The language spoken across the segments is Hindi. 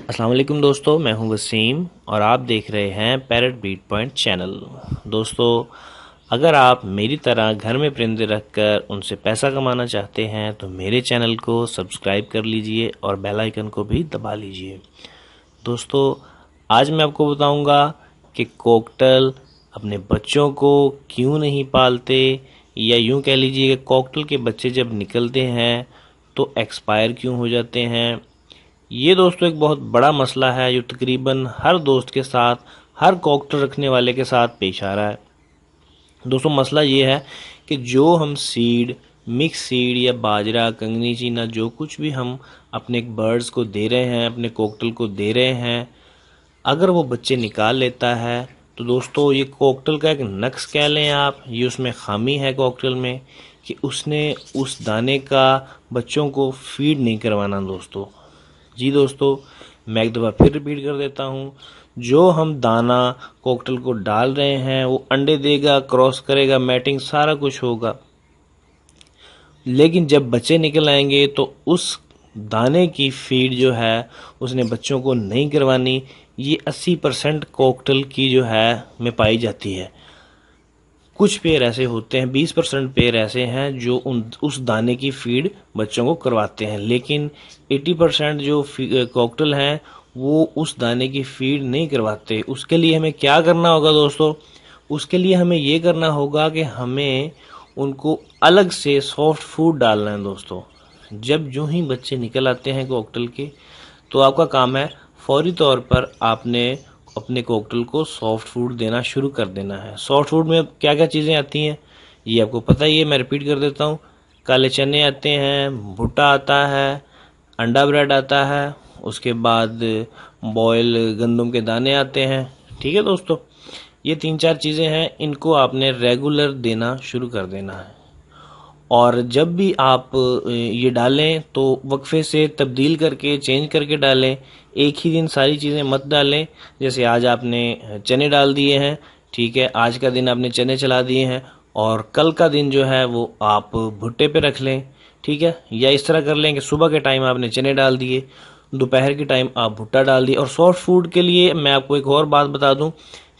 अस्सलाम वालेकुम दोस्तों, मैं हूं वसीम और आप देख रहे हैं पैरट बीट पॉइंट चैनल। दोस्तों, अगर आप मेरी तरह घर में परिंदे रखकर उनसे पैसा कमाना चाहते हैं तो मेरे चैनल को सब्सक्राइब कर लीजिए और बेल आइकन को भी दबा लीजिए। दोस्तों, आज मैं आपको बताऊंगा कि कॉकटेल अपने बच्चों को क्यों नहीं पालते, या यूं कह लीजिए कि कॉकटेल के बच्चे जब निकलते हैं तो एक्सपायर क्यों हो जाते हैं। ये दोस्तों एक बहुत बड़ा मसला है जो तकरीबन हर दोस्त के साथ, हर कॉकटेल रखने वाले के साथ पेश आ रहा है। दोस्तों, मसला ये है कि जो हम सीड, मिक्स सीड या बाजरा, कंगनी चीना, जो कुछ भी हम अपने बर्ड्स को दे रहे हैं, अपने कॉकटेल को दे रहे हैं, अगर वो बच्चे निकाल लेता है तो दोस्तों ये कॉकटेल का एक नक्स कह लें आप, ये उसमें खामी है कॉकटेल में कि उसने उस दाने का बच्चों को फीड नहीं करवाना। जी दोस्तों, मैं एक दफ़ा फिर रिपीट कर देता हूँ, जो हम दाना कॉकटेल को डाल रहे हैं वो अंडे देगा, क्रॉस करेगा, मैटिंग सारा कुछ होगा, लेकिन जब बच्चे निकल आएंगे तो उस दाने की फीड जो है उसने बच्चों को नहीं करवानी। ये 80% कॉकटेल की जो है में पाई जाती है। कुछ पेयर ऐसे होते हैं, 20% पेयर ऐसे हैं जो उस दाने की फीड बच्चों को करवाते हैं, लेकिन 80% जो कॉकटेल हैं वो उस दाने की फीड नहीं करवाते। उसके लिए हमें क्या करना होगा दोस्तों? उसके लिए हमें ये करना होगा कि हमें उनको अलग से सॉफ्ट फूड डालना है। दोस्तों, जब जो ही बच्चे निकल आते हैं कॉकटेल के, तो आपका काम है फौरी तौर पर आपने अपने कॉकटेल को सॉफ्ट फूड देना शुरू कर देना है। सॉफ्ट फूड में क्या क्या चीज़ें आती हैं ये आपको पता ही है, मैं रिपीट कर देता हूँ। काले चने आते हैं, भुट्टा आता है, अंडा ब्रेड आता है, उसके बाद बॉयल गंदम के दाने आते हैं। ठीक है दोस्तों, ये 3-4 चीज़ें हैं, इनको आपने रेगुलर देना शुरू कर देना है। और जब भी आप ये डालें तो वक्फे से तब्दील करके, चेंज करके डालें। एक ही दिन सारी चीज़ें मत डालें। जैसे आज आपने चने डाल दिए हैं, ठीक है, आज का दिन आपने चने चला दिए हैं और कल का दिन जो है वो आप भुट्टे पे रख लें, ठीक है। या इस तरह कर लें कि सुबह के टाइम आपने चने डाल दिए, दोपहर के टाइम आप भुट्टा डाल दिए। और सॉफ्ट फूड के लिए मैं आपको एक और बात बता दूं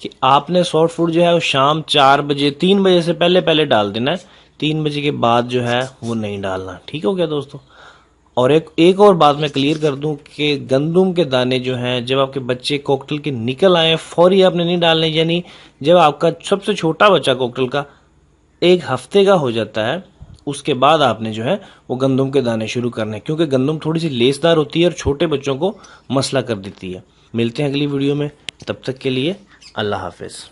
कि आपने सॉफ्ट फूड जो है वो शाम 4 बजे, 3 बजे से पहले पहले डाल देना है। 3 बजे के बाद जो है वो नहीं डालना। ठीक हो गया दोस्तों? और एक और बात मैं क्लियर कर दूं कि गंदम के दाने जो हैं, जब आपके बच्चे कॉकटेल के निकल आए फौरी आपने नहीं डालने, यानी जब आपका सबसे छोटा बच्चा कॉकटेल का 1 हफ्ते का हो जाता है, उसके बाद आपने जो है वो गंदम के दाने शुरू करने, क्योंकि गंदम थोड़ी सी लेसदार होती है और छोटे बच्चों को मसला कर देती है। मिलते हैं अगली वीडियो में, तब तक के लिए अल्लाह हाफिज।